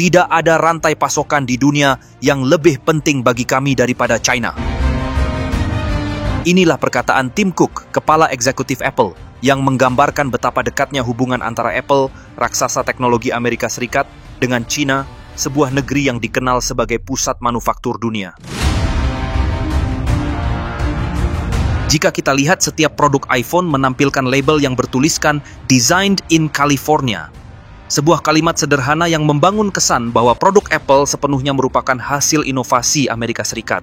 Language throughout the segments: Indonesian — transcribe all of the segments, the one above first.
Tidak ada rantai pasokan di dunia yang lebih penting bagi kami daripada China. Inilah perkataan Tim Cook, kepala eksekutif Apple, yang menggambarkan betapa dekatnya hubungan antara Apple, raksasa teknologi Amerika Serikat, dengan China, sebuah negeri yang dikenal sebagai pusat manufaktur dunia. Jika kita lihat, setiap produk iPhone menampilkan label yang bertuliskan Designed in California. Sebuah kalimat sederhana yang membangun kesan bahwa produk Apple sepenuhnya merupakan hasil inovasi Amerika Serikat.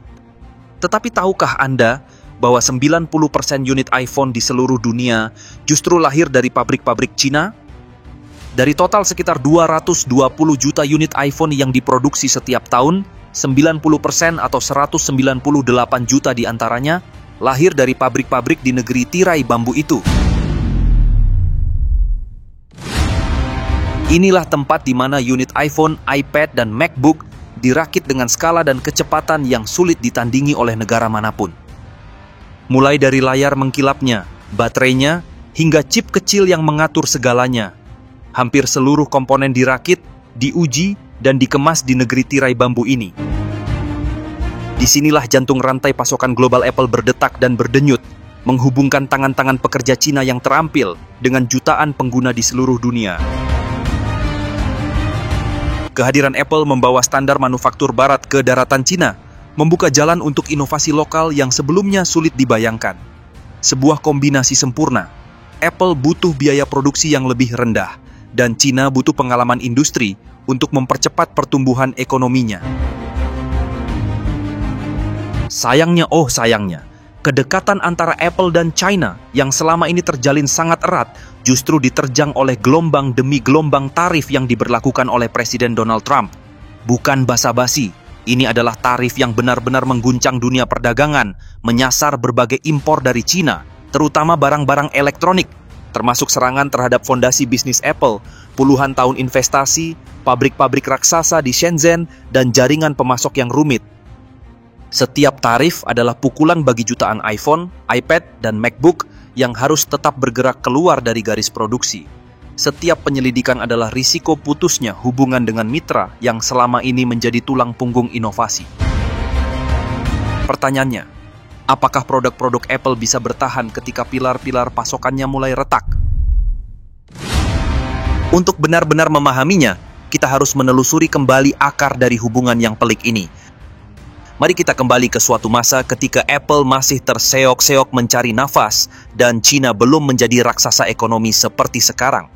Tetapi tahukah Anda bahwa 90% unit iPhone di seluruh dunia justru lahir dari pabrik-pabrik Cina? Dari total sekitar 220 juta unit iPhone yang diproduksi setiap tahun, 90% atau 198 juta diantaranya lahir dari pabrik-pabrik di negeri tirai bambu itu. Inilah tempat di mana unit iPhone, iPad, dan MacBook dirakit dengan skala dan kecepatan yang sulit ditandingi oleh negara manapun. Mulai dari layar mengkilapnya, baterainya, hingga chip kecil yang mengatur segalanya. Hampir seluruh komponen dirakit, diuji, dan dikemas di negeri tirai bambu ini. Disinilah jantung rantai pasokan global Apple berdetak dan berdenyut, menghubungkan tangan-tangan pekerja Cina yang terampil dengan jutaan pengguna di seluruh dunia. Kehadiran Apple membawa standar manufaktur barat ke daratan Cina, membuka jalan untuk inovasi lokal yang sebelumnya sulit dibayangkan. Sebuah kombinasi sempurna. Apple butuh biaya produksi yang lebih rendah, dan Cina butuh pengalaman industri untuk mempercepat pertumbuhan ekonominya. Sayangnya, kedekatan antara Apple dan China yang selama ini terjalin sangat erat justru diterjang oleh gelombang demi gelombang tarif yang diberlakukan oleh Presiden Donald Trump. Bukan basa-basi, ini adalah tarif yang benar-benar mengguncang dunia perdagangan, menyasar berbagai impor dari China, terutama barang-barang elektronik, termasuk serangan terhadap fondasi bisnis Apple, puluhan tahun investasi, pabrik-pabrik raksasa di Shenzhen, dan jaringan pemasok yang rumit. Setiap tarif adalah pukulan bagi jutaan iPhone, iPad, dan MacBook yang harus tetap bergerak keluar dari garis produksi. Setiap penyelidikan adalah risiko putusnya hubungan dengan mitra yang selama ini menjadi tulang punggung inovasi. Pertanyaannya, apakah produk-produk Apple bisa bertahan ketika pilar-pilar pasokannya mulai retak? Untuk benar-benar memahaminya, kita harus menelusuri kembali akar dari hubungan yang pelik ini. Mari kita kembali ke suatu masa ketika Apple masih terseok-seok mencari nafas dan China belum menjadi raksasa ekonomi seperti sekarang.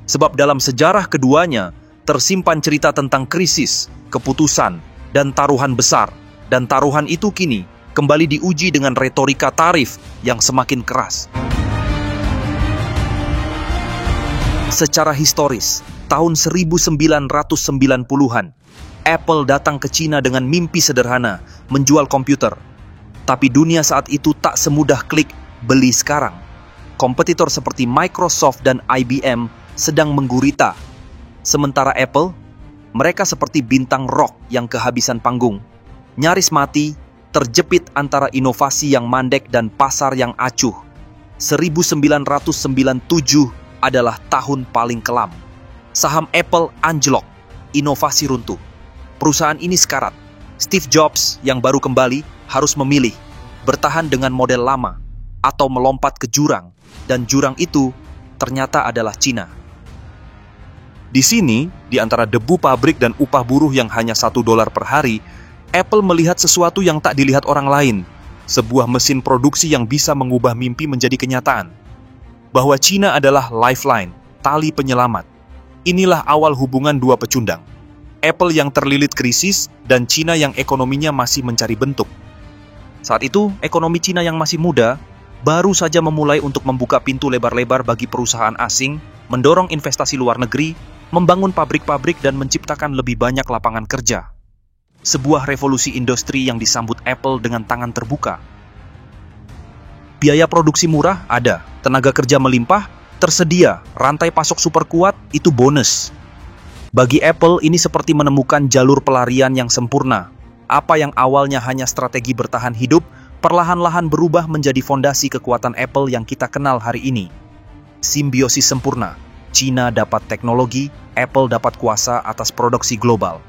Sebab dalam sejarah keduanya tersimpan cerita tentang krisis, keputusan, dan taruhan besar. Dan taruhan itu kini kembali diuji dengan retorika tarif yang semakin keras. Secara historis, tahun 1990-an, Apple datang ke China dengan mimpi sederhana, menjual komputer. Tapi dunia saat itu tak semudah klik beli sekarang. Kompetitor seperti Microsoft dan IBM sedang menggurita. Sementara Apple, mereka seperti bintang rock yang kehabisan panggung. Nyaris mati, terjepit antara inovasi yang mandek dan pasar yang acuh. 1997 adalah tahun paling kelam. Saham Apple anjlok, inovasi runtuh. Perusahaan ini sekarat. Steve Jobs yang baru kembali harus memilih bertahan dengan model lama atau melompat ke jurang, dan jurang itu ternyata adalah Cina. Di sini, di antara debu pabrik dan upah buruh yang hanya $1 per hari, Apple melihat sesuatu yang tak dilihat orang lain, sebuah mesin produksi yang bisa mengubah mimpi menjadi kenyataan. Bahwa Cina adalah lifeline, tali penyelamat. Inilah awal hubungan dua pecundang. Apple yang terlilit krisis, dan Cina yang ekonominya masih mencari bentuk. Saat itu, ekonomi Cina yang masih muda, baru saja memulai untuk membuka pintu lebar-lebar bagi perusahaan asing, mendorong investasi luar negeri, membangun pabrik-pabrik dan menciptakan lebih banyak lapangan kerja. Sebuah revolusi industri yang disambut Apple dengan tangan terbuka. Biaya produksi murah ada, tenaga kerja melimpah, tersedia, rantai pasok super kuat, itu bonus. Bagi Apple, ini seperti menemukan jalur pelarian yang sempurna. Apa yang awalnya hanya strategi bertahan hidup, perlahan-lahan berubah menjadi fondasi kekuatan Apple yang kita kenal hari ini. Simbiosis sempurna. China dapat teknologi, Apple dapat kuasa atas produksi global.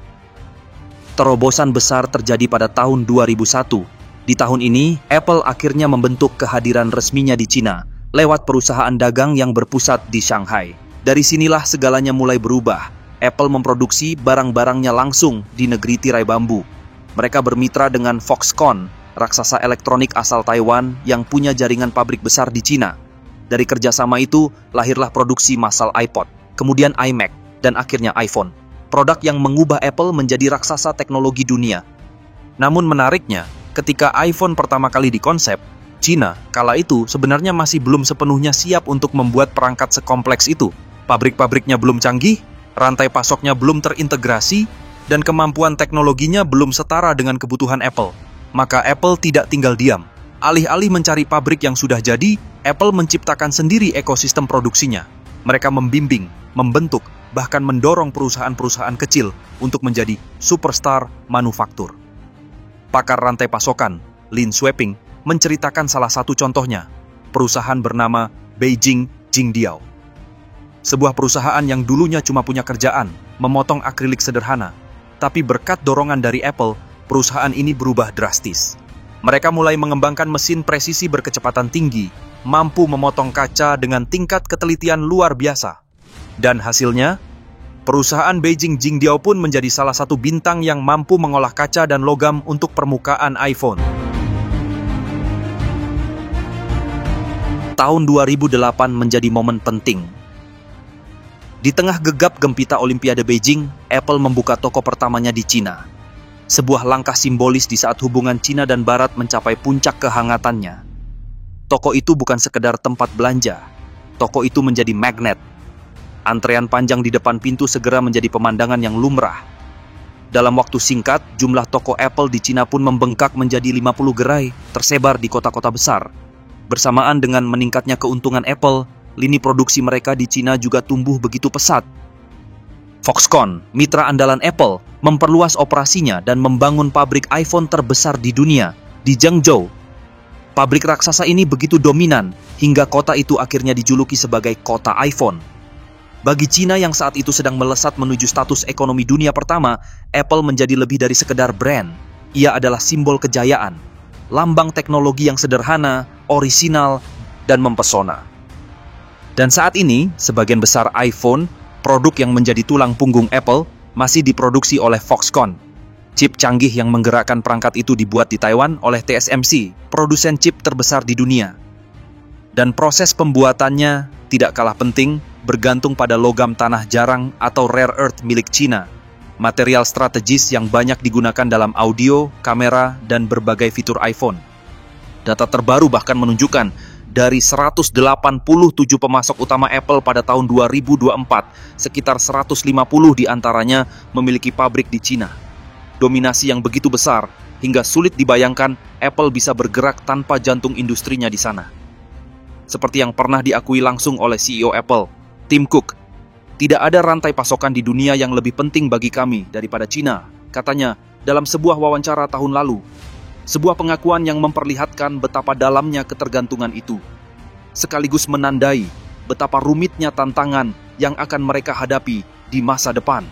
Terobosan besar terjadi pada tahun 2001. Di tahun ini, Apple akhirnya membentuk kehadiran resminya di China lewat perusahaan dagang yang berpusat di Shanghai. Dari sinilah segalanya mulai berubah. Apple memproduksi barang-barangnya langsung di negeri tirai bambu. Mereka bermitra dengan Foxconn, raksasa elektronik asal Taiwan yang punya jaringan pabrik besar di China. Dari kerjasama itu, lahirlah produksi massal iPod, kemudian iMac, dan akhirnya iPhone. Produk yang mengubah Apple menjadi raksasa teknologi dunia. Namun menariknya, ketika iPhone pertama kali dikonsep, China kala itu sebenarnya masih belum sepenuhnya siap untuk membuat perangkat sekompleks itu. Pabrik-pabriknya belum canggih, rantai pasoknya belum terintegrasi, dan kemampuan teknologinya belum setara dengan kebutuhan Apple. Maka Apple tidak tinggal diam. Alih-alih mencari pabrik yang sudah jadi, Apple menciptakan sendiri ekosistem produksinya. Mereka membimbing, membentuk, bahkan mendorong perusahaan-perusahaan kecil untuk menjadi superstar manufaktur. Pakar rantai pasokan, Lin Sweeping, menceritakan salah satu contohnya, perusahaan bernama Beijing Jingdiao. Sebuah perusahaan yang dulunya cuma punya kerjaan, memotong akrilik sederhana. Tapi berkat dorongan dari Apple, perusahaan ini berubah drastis. Mereka mulai mengembangkan mesin presisi berkecepatan tinggi, mampu memotong kaca dengan tingkat ketelitian luar biasa. Dan hasilnya, perusahaan Beijing Jingdiao pun menjadi salah satu bintang yang mampu mengolah kaca dan logam untuk permukaan iPhone. Tahun 2008 menjadi momen penting. Di tengah gegap gempita Olimpiade Beijing, Apple membuka toko pertamanya di China. Sebuah langkah simbolis di saat hubungan China dan Barat mencapai puncak kehangatannya. Toko itu bukan sekedar tempat belanja. Toko itu menjadi magnet. Antrean panjang di depan pintu segera menjadi pemandangan yang lumrah. Dalam waktu singkat, jumlah toko Apple di China pun membengkak menjadi 50 gerai, tersebar di kota-kota besar. Bersamaan dengan meningkatnya keuntungan Apple, lini produksi mereka di China juga tumbuh begitu pesat. Foxconn, mitra andalan Apple, memperluas operasinya dan membangun pabrik iPhone terbesar di dunia, di Zhengzhou. Pabrik raksasa ini begitu dominan, hingga kota itu akhirnya dijuluki sebagai kota iPhone. Bagi China yang saat itu sedang melesat menuju status ekonomi dunia pertama, Apple menjadi lebih dari sekedar brand. Ia adalah simbol kejayaan, lambang teknologi yang sederhana, orisinal, dan mempesona. Dan saat ini, sebagian besar iPhone, produk yang menjadi tulang punggung Apple, masih diproduksi oleh Foxconn. Chip canggih yang menggerakkan perangkat itu dibuat di Taiwan oleh TSMC, produsen chip terbesar di dunia. Dan proses pembuatannya tidak kalah penting, bergantung pada logam tanah jarang atau rare earth milik China, material strategis yang banyak digunakan dalam audio, kamera, dan berbagai fitur iPhone. Data terbaru bahkan menunjukkan dari 187 pemasok utama Apple pada tahun 2024, sekitar 150 diantaranya memiliki pabrik di China. Dominasi yang begitu besar, hingga sulit dibayangkan Apple bisa bergerak tanpa jantung industrinya di sana. Seperti yang pernah diakui langsung oleh CEO Apple, Tim Cook, "Tidak ada rantai pasokan di dunia yang lebih penting bagi kami daripada China," katanya dalam sebuah wawancara tahun lalu. Sebuah pengakuan yang memperlihatkan betapa dalamnya ketergantungan itu, sekaligus menandai betapa rumitnya tantangan yang akan mereka hadapi di masa depan.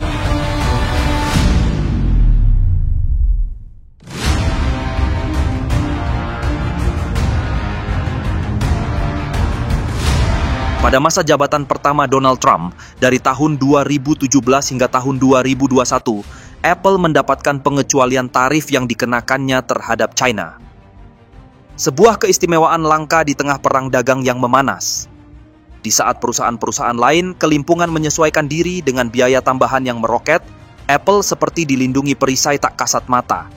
Pada masa jabatan pertama Donald Trump, dari tahun 2017 hingga tahun 2021, Apple mendapatkan pengecualian tarif yang dikenakannya terhadap China. Sebuah keistimewaan langka di tengah perang dagang yang memanas. Di saat perusahaan-perusahaan lain kelimpungan menyesuaikan diri dengan biaya tambahan yang meroket, Apple seperti dilindungi perisai tak kasat mata.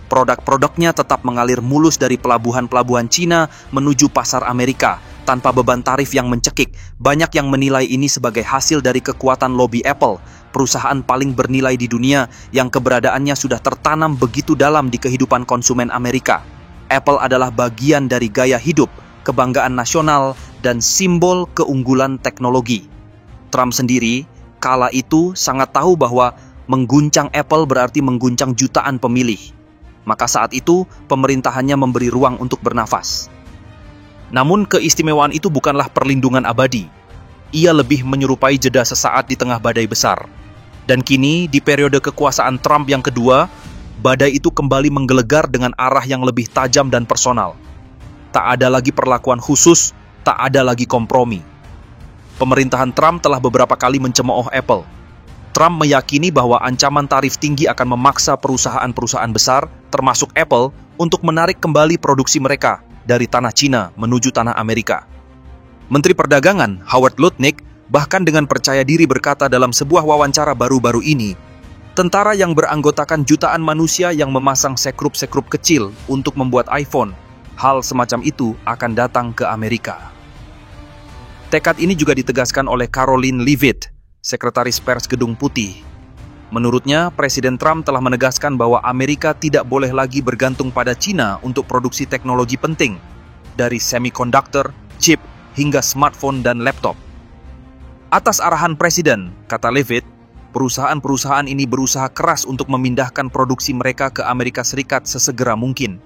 Produk-produknya tetap mengalir mulus dari pelabuhan-pelabuhan Cina menuju pasar Amerika tanpa beban tarif yang mencekik. Banyak yang menilai ini sebagai hasil dari kekuatan lobi Apple, perusahaan paling bernilai di dunia yang keberadaannya sudah tertanam begitu dalam di kehidupan konsumen Amerika. Apple adalah bagian dari gaya hidup, kebanggaan nasional, dan simbol keunggulan teknologi. Trump sendiri kala itu sangat tahu bahwa mengguncang Apple berarti mengguncang jutaan pemilih. Maka saat itu pemerintahannya memberi ruang untuk bernafas. Namun keistimewaan itu bukanlah perlindungan abadi. ia lebih menyerupai jeda sesaat di tengah badai besar. Dan kini, di periode kekuasaan Trump yang kedua, badai itu kembali menggelegar dengan arah yang lebih tajam dan personal. Tak ada lagi perlakuan khusus, tak ada lagi kompromi. Pemerintahan Trump telah beberapa kali mencemooh Apple. Trump meyakini bahwa ancaman tarif tinggi akan memaksa perusahaan-perusahaan besar, termasuk Apple, untuk menarik kembali produksi mereka dari tanah Cina menuju tanah Amerika. Menteri Perdagangan Howard Lutnick bahkan dengan percaya diri berkata dalam sebuah wawancara baru-baru ini, tentara yang beranggotakan jutaan manusia yang memasang sekrup-sekrup kecil untuk membuat iPhone, hal semacam itu akan datang ke Amerika. Tekad ini juga ditegaskan oleh Karoline Leavitt, Sekretaris Pers Gedung Putih. Menurutnya, Presiden Trump telah menegaskan bahwa Amerika tidak boleh lagi bergantung pada Cina untuk produksi teknologi penting, dari semiconductor, chip, hingga smartphone dan laptop. Atas arahan Presiden, kata Leavitt, perusahaan-perusahaan ini berusaha keras untuk memindahkan produksi mereka ke Amerika Serikat sesegera mungkin.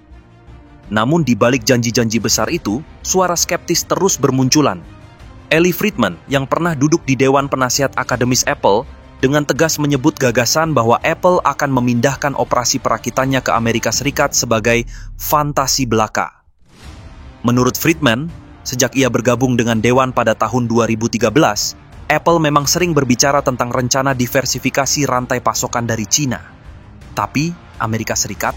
Namun di balik janji-janji besar itu, suara skeptis terus bermunculan. Ellie Friedman yang pernah duduk di Dewan Penasihat Akademis Apple dengan tegas menyebut gagasan bahwa Apple akan memindahkan operasi perakitannya ke Amerika Serikat sebagai fantasi belaka. Menurut Friedman, sejak ia bergabung dengan Dewan pada tahun 2013, Apple memang sering berbicara tentang rencana diversifikasi rantai pasokan dari Cina. Tapi Amerika Serikat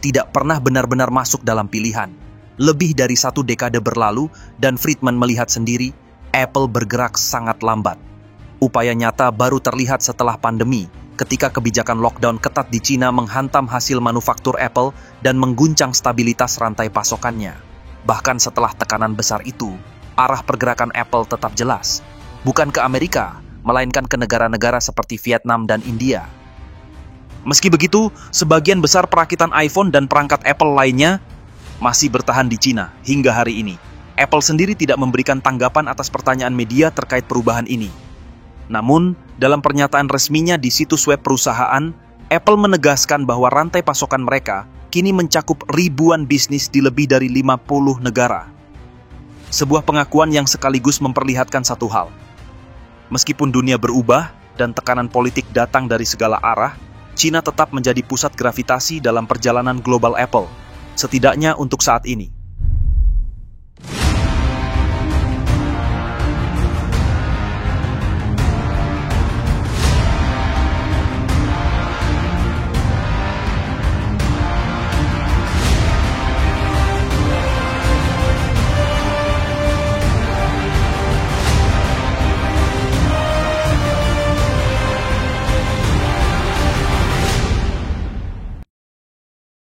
tidak pernah benar-benar masuk dalam pilihan. Lebih dari 1 dekade berlalu dan Friedman melihat sendiri, Apple bergerak sangat lambat. Upaya nyata baru terlihat setelah pandemi, ketika kebijakan lockdown ketat di Cina menghantam hasil manufaktur Apple dan mengguncang stabilitas rantai pasokannya. Bahkan setelah tekanan besar itu, arah pergerakan Apple tetap jelas. Bukan ke Amerika, melainkan ke negara-negara seperti Vietnam dan India. Meski begitu, sebagian besar perakitan iPhone dan perangkat Apple lainnya masih bertahan di Cina hingga hari ini. Apple sendiri tidak memberikan tanggapan atas pertanyaan media terkait perubahan ini. Namun, dalam pernyataan resminya di situs web perusahaan, Apple menegaskan bahwa rantai pasokan mereka kini mencakup ribuan bisnis di lebih dari 50 negara. Sebuah pengakuan yang sekaligus memperlihatkan satu hal. Meskipun dunia berubah dan tekanan politik datang dari segala arah, Cina tetap menjadi pusat gravitasi dalam perjalanan global Apple, setidaknya untuk saat ini.